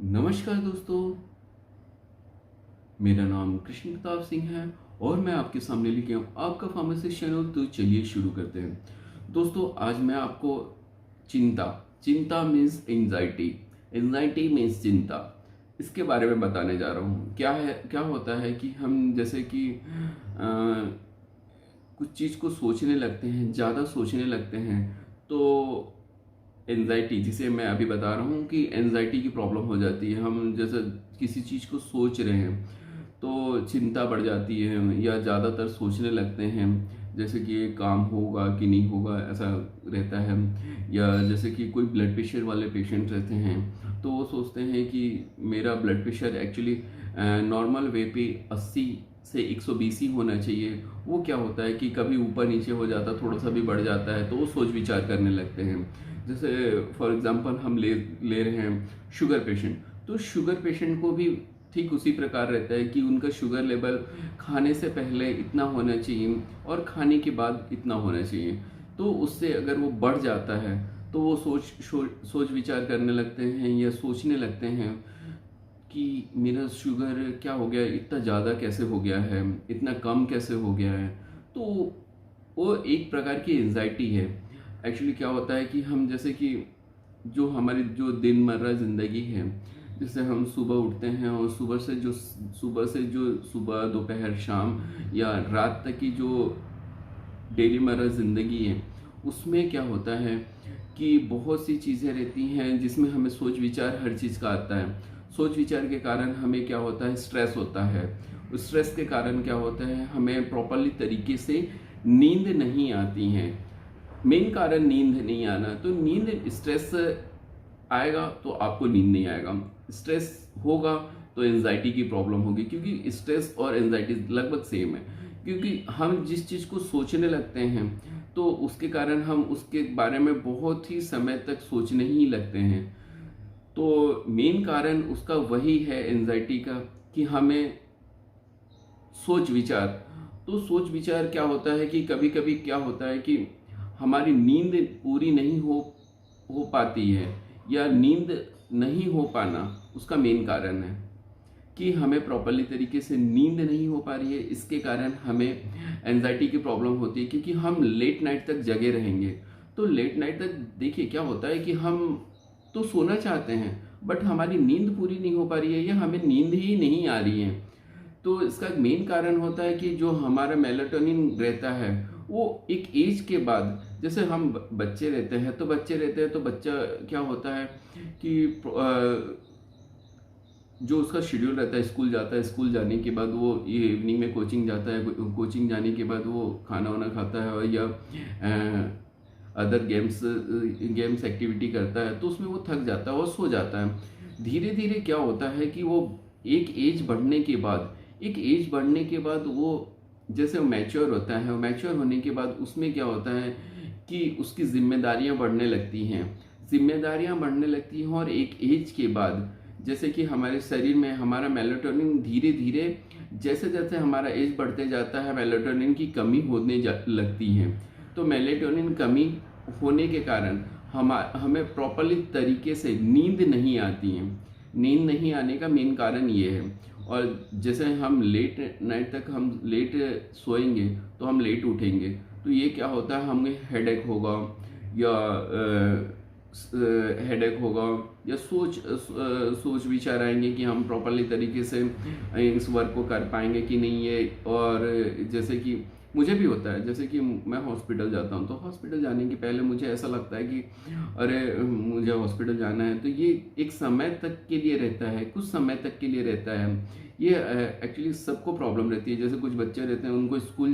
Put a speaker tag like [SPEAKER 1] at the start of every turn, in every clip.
[SPEAKER 1] नमस्कार दोस्तों, मेरा नाम कृष्ण प्रताप सिंह है और मैं आपके सामने लेके आऊँ आपका फार्मासिस्ट चैनल। तो चलिए शुरू करते हैं। दोस्तों, आज मैं आपको चिंता चिंता मीन्स एंजाइटी, एंजाइटी मीन्स चिंता, इसके बारे में बताने जा रहा हूँ। क्या होता है कि हम जैसे कि कुछ चीज़ को सोचने लगते हैं, ज़्यादा सोचने लगते हैं, तो एनजाइटी, जिसे मैं अभी बता रहा हूँ कि एनजाइटी की प्रॉब्लम हो जाती है। हम जैसे किसी चीज़ को सोच रहे हैं तो चिंता बढ़ जाती है या ज़्यादातर सोचने लगते हैं, जैसे कि ये काम होगा कि नहीं होगा, ऐसा रहता है। या जैसे कि कोई ब्लड प्रेशर वाले पेशेंट रहते हैं तो वो सोचते हैं कि मेरा blood pressure actually normal way पे 80 से 120 ही होना चाहिए। वो क्या होता है कि कभी ऊपर नीचे हो जाता, थोड़ा सा भी बढ़ जाता है तो वो सोच विचार करने लगते हैं। जैसे फॉर एग्जांपल हम ले रहे हैं शुगर पेशेंट, तो शुगर पेशेंट को भी ठीक उसी प्रकार रहता है कि उनका शुगर लेवल खाने से पहले इतना होना चाहिए और खाने के बाद इतना होना चाहिए। तो उससे अगर वो बढ़ जाता है तो वो सोच विचार करने लगते हैं या सोचने लगते हैं कि मेरा शुगर क्या हो गया, इतना ज़्यादा कैसे हो गया है, इतना कम कैसे हो गया है। तो वो एक प्रकार की एंजाइटी है। एक्चुअली क्या होता है कि हम जैसे कि जो हमारी जो दिनमर्रा ज़िंदगी है, जैसे हम सुबह उठते हैं और सुबह दोपहर शाम या रात तक की जो डेली मर्रा ज़िंदगी है, उसमें क्या होता है कि बहुत सी चीज़ें रहती हैं जिसमें हमें सोच विचार हर चीज़ का आता है। सोच विचार के कारण हमें क्या होता है, स्ट्रेस होता है। उस स्ट्रेस के कारण क्या होता है, हमें प्रॉपरली तरीके से नींद नहीं आती हैं। मेन कारण नींद नहीं आना, तो नींद स्ट्रेस आएगा तो आपको नींद नहीं आएगा, स्ट्रेस होगा तो एंजाइटी की प्रॉब्लम होगी, क्योंकि स्ट्रेस और एंजाइटी लगभग सेम है। क्योंकि हम जिस चीज़ को सोचने लगते हैं तो उसके कारण हम उसके बारे में बहुत ही समय तक सोचने ही लगते हैं। तो मेन कारण उसका वही है एंजाइटी का, कि हमें सोच विचार, तो सोच विचार क्या होता है कि कभी कभी क्या होता है कि हमारी नींद पूरी नहीं हो पाती है, या नींद नहीं हो पाना उसका मेन कारण है कि हमें प्रॉपरली तरीके से नींद नहीं हो पा रही है। इसके कारण हमें एंजाइटी की प्रॉब्लम होती है, क्योंकि हम लेट नाइट तक जगे रहेंगे। तो लेट नाइट तक देखिए क्या होता है कि हम तो सोना चाहते हैं बट हमारी नींद पूरी नहीं हो पा रही है या हमें नींद ही नहीं आ रही है। तो इसका मेन कारण होता है कि जो हमारा मेलाटोनिन रहता है वो एक एज के बाद, जैसे हम बच्चे रहते हैं तो बच्चा क्या होता है कि जो उसका शेड्यूल रहता है, स्कूल जाता है, स्कूल जाने के बाद वो ये इवनिंग में कोचिंग जाता है, कोचिंग जाने के बाद वो खाना वाना खाता है और या अदर गेम्स एक्टिविटी करता है, तो उसमें वो थक जाता है और सो जाता है। धीरे धीरे क्या होता है कि वो एक एज बढ़ने के बाद वो जैसे मैच्योर होता है, मैच्योर होने के बाद उसमें क्या होता है कि उसकी जिम्मेदारियां बढ़ने लगती हैं, और एक एज के बाद जैसे कि हमारे शरीर में हमारा मेलाटोनिन धीरे धीरे, जैसे जैसे हमारा एज बढ़ते जाता है, मेलाटोनिन की कमी होने लगती है। तो मेलाटोनिन कमी होने के कारण हमें प्रॉपरली तरीके से नींद नहीं आती है। नींद नहीं आने का मेन कारण ये है। और जैसे हम लेट नाइट तक हम लेट सोएंगे तो हम लेट उठेंगे, तो ये क्या होता है, हमें या हेडेक होगा या सोच विचार आएंगे कि हम प्रॉपरली तरीके से इस वर्क को कर पाएंगे कि नहीं है। और जैसे कि मुझे भी होता है, जैसे कि मैं हॉस्पिटल जाता हूँ तो हॉस्पिटल जाने के पहले मुझे ऐसा लगता है कि अरे मुझे हॉस्पिटल जाना है, तो ये एक समय तक के लिए रहता है, कुछ समय तक के लिए रहता है। ये एक्चुअली सबको प्रॉब्लम रहती है। जैसे कुछ बच्चे रहते हैं, उनको स्कूल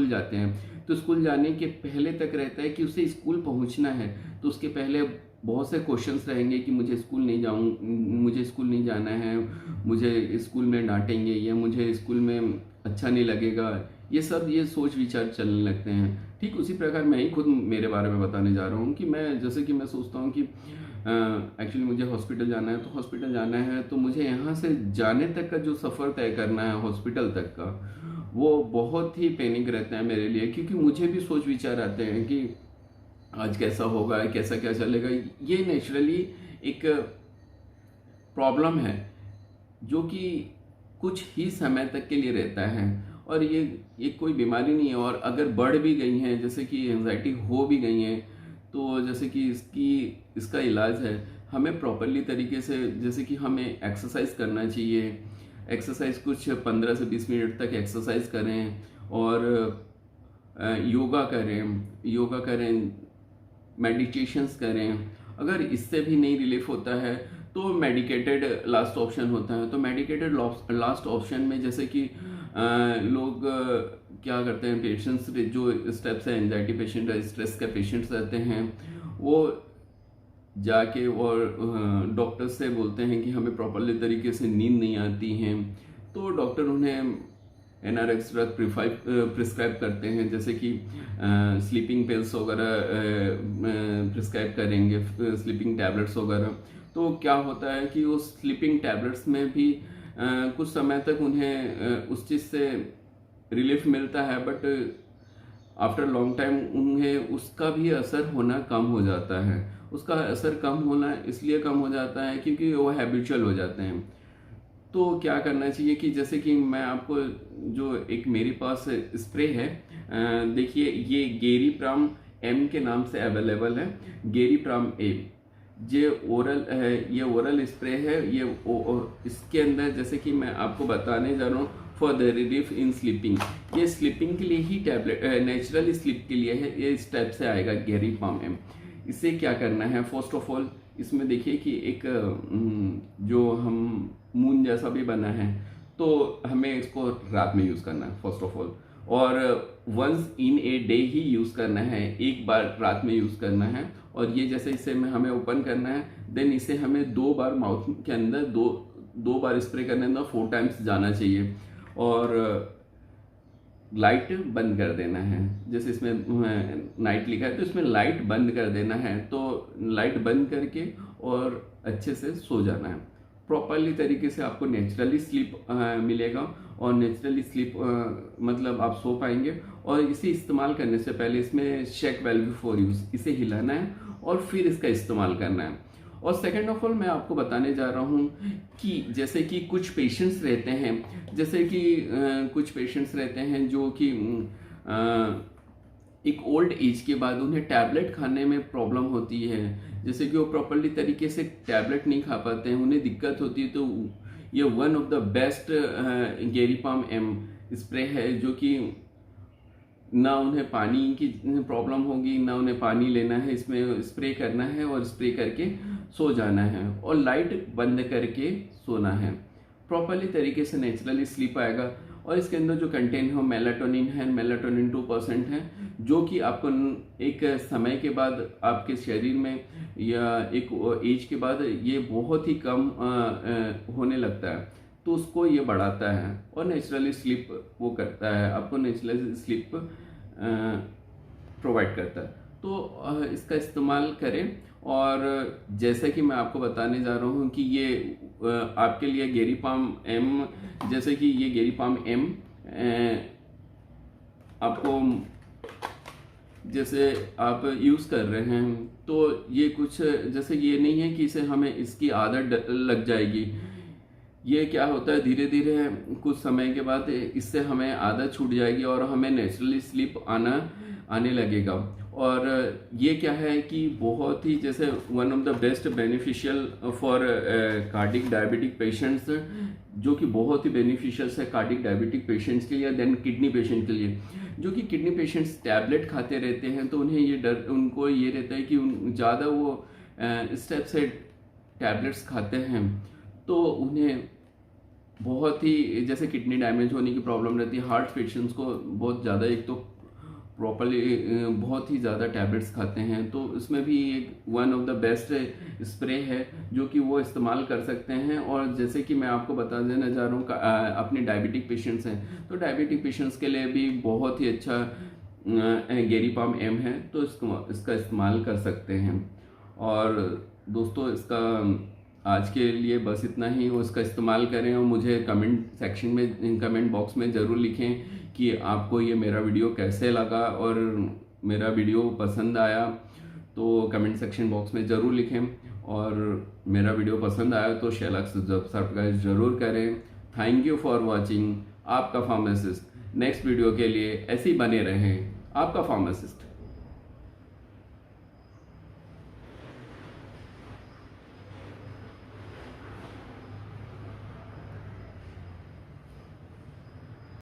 [SPEAKER 1] जाते हैं तो स्कूल जाने के पहले तक रहता है कि उसे स्कूल पहुंचना है, तो उसके पहले बहुत से क्वेश्चंस रहेंगे कि मुझे स्कूल नहीं जाना है, मुझे स्कूल में डांटेंगे या मुझे स्कूल में अच्छा नहीं लगेगा। ये सोच विचार चलने लगते हैं। ठीक उसी प्रकार मैं ही खुद मेरे बारे में बताने जा रहा हूँ कि मैं सोचता हूँ कि एक्चुअली मुझे हॉस्पिटल जाना है, तो हॉस्पिटल जाना है तो मुझे यहाँ से जाने तक का जो सफ़र तय करना है हॉस्पिटल तक का, वो बहुत ही पैनिक रहता है मेरे लिए, क्योंकि मुझे भी सोच विचार आते हैं कि आज कैसा होगा, कैसा क्या चलेगा। ये नेचुरली एक प्रॉब्लम है जो कि कुछ ही समय तक के लिए रहता है, और ये कोई बीमारी नहीं है। और अगर बढ़ भी गई हैं, जैसे कि एंजाइटी हो भी गई हैं, तो जैसे कि इसका इलाज है, हमें प्रॉपरली तरीके से, जैसे कि हमें एक्सरसाइज करना चाहिए। एक्सरसाइज कुछ 15 से 20 मिनट तक एक्सरसाइज करें, और योगा करें, मेडिटेशंस करें। अगर इससे भी नहीं रिलीफ होता है तो मेडिकेटेड लास्ट ऑप्शन होता है। तो मेडिकेटेड लास्ट ऑप्शन में जैसे कि लोग क्या करते हैं, पेशेंट्स जो स्टेप्स है, एंजाइटी पेशेंट, स्ट्रेस के पेशेंट्स रहते हैं, वो जाके और डॉक्टर से बोलते हैं कि हमें प्रॉपरली तरीके से नींद नहीं आती हैं, तो डॉक्टर उन्हें NRX ड्रग प्रिस्क्राइब करते हैं, जैसे कि स्लीपिंग पिल्स वगैरह प्रिस्क्राइब करेंगे, स्लीपिंग टैबलेट्स वगैरह। तो क्या होता है कि उस स्लीपिंग टैबलेट्स में भी कुछ समय तक उन्हें उस चीज़ से रिलीफ मिलता है, बट आफ्टर लॉन्ग टाइम उन्हें उसका भी असर होना कम हो जाता है। उसका असर कम होना इसलिए कम हो जाता है क्योंकि वो हैबिचुअल हो जाते हैं। तो क्या करना चाहिए कि जैसे कि मैं आपको जो एक मेरे पास स्प्रे है, देखिए ये गेरीप्राम M के नाम से अवेलेबल है। गेरीप्राम M ये ओरल है, ये ओरल स्प्रे है। इसके अंदर जैसे कि मैं आपको बताने जा रहा हूँ, for the relief in sleeping, ये स्लीपिंग के लिए ही टैबलेट, नेचुरल स्लीप के लिए है। ये इस टाइप से आएगा गेरीप्राम M। इसे क्या करना है, फर्स्ट ऑफ ऑल इसमें देखिए कि एक जो हम मून जैसा भी बना है, तो हमें इसको रात में यूज़ करना है फर्स्ट ऑफ ऑल, और वंस इन ए डे ही यूज़ करना है, एक बार रात में यूज़ करना है। और ये जैसे इसे में हमें ओपन करना है, देन इसे हमें 2 बार माउथ के अंदर दो बार स्प्रे करने अंदर 4 टाइम्स जाना चाहिए, और लाइट बंद कर देना है। जैसे इसमें नाइट लिखा है तो इसमें लाइट बंद कर देना है, तो लाइट बंद करके और अच्छे से सो जाना है। प्रॉपरली तरीके से आपको नेचुरली स्लीप मिलेगा, और नेचुरली स्लीप मतलब आप सो पाएंगे। और इसे इस्तेमाल करने से पहले इसमें शेक वेल बिफोर यूज, इसे हिलाना है और फिर इसका इस्तेमाल करना है। और सेकेंड ऑफ ऑल मैं आपको बताने जा रहा हूँ कि जैसे कि कुछ पेशेंट्स रहते हैं, जैसे कि कुछ पेशेंट्स रहते हैं जो कि एक ओल्ड एज के बाद उन्हें टैबलेट खाने में प्रॉब्लम होती है, जैसे कि वो प्रॉपरली तरीके से टैबलेट नहीं खा पाते हैं, उन्हें दिक्कत होती है। तो ये वन ऑफ द बेस्ट गेरीप्राम M स्प्रे है, जो कि ना उन्हें पानी की प्रॉब्लम होगी, ना उन्हें पानी लेना है, इसमें स्प्रे करना है और स्प्रे करके सो जाना है, और लाइट बंद करके सोना है। प्रॉपरली तरीके से नेचुरली स्लीप आएगा। और इसके अंदर जो कंटेंट है मेलाटोनिन है, मेलाटोनिन 2% है, जो कि आपको एक समय के बाद आपके शरीर में या एक एज के बाद ये बहुत ही कम होने लगता है, तो उसको ये बढ़ाता है और नेचुरली स्लीप वो करता है, आपको नेचुरली स्लीप प्रोवाइड करता है। तो इसका इस्तेमाल करें। और जैसे कि मैं आपको बताने जा रहा हूँ कि ये आपके लिए गेरीप्राम M, जैसे कि ये गेरीप्राम M आपको जैसे आप यूज़ कर रहे हैं, तो ये कुछ जैसे ये नहीं है कि इसे हमें इसकी आदत लग जाएगी। ये क्या होता है, धीरे धीरे कुछ समय के बाद इससे हमें आदत छूट जाएगी और हमें नेचुरली स्लीप आने लगेगा। और ये क्या है कि बहुत ही जैसे one of the best beneficial for cardiac diabetic patients, जो कि बहुत ही बेनिफिशियल है कार्डिक डायबिटिक पेशेंट्स के लिए, देन किडनी पेशेंट के लिए। जो कि किडनी पेशेंट्स टैबलेट खाते रहते हैं, तो उन्हें ये डर, उनको ये रहता है कि ज़्यादा वो स्टेप से टैबलेट्स खाते हैं तो उन्हें बहुत ही जैसे किडनी डैमेज होने की प्रॉब्लम रहती है। हार्ट पेशेंट्स को बहुत ज़्यादा, एक तो प्रॉपरली बहुत ही ज़्यादा टैबलेट्स खाते हैं, तो इसमें भी एक one of the best spray है जो कि वो इस्तेमाल कर सकते हैं। और जैसे कि मैं आपको बता देना चाह रहा हूँ, अपने डायबिटिक पेशेंट्स हैं, तो डायबिटिक पेशेंट्स के लिए भी बहुत ही अच्छा गेरीप्राम M है, तो इसका इस्तेमाल कर सकते हैं। और दोस्तों, इसका आज के लिए बस इतना ही। वो इसका इस्तेमाल करें और मुझे कमेंट बॉक्स में ज़रूर लिखें कि आपको ये मेरा वीडियो कैसे लगा और मेरा वीडियो पसंद आया, तो कमेंट सेक्शन बॉक्स में ज़रूर लिखें। और मेरा वीडियो पसंद आया तो शेयर सब्सक्राइब ज़रूर करें। Thank you for watching. आपका फार्मासिस्ट नेक्स्ट वीडियो के लिए ऐसे ही बने रहें। आपका फार्मासिस्ट।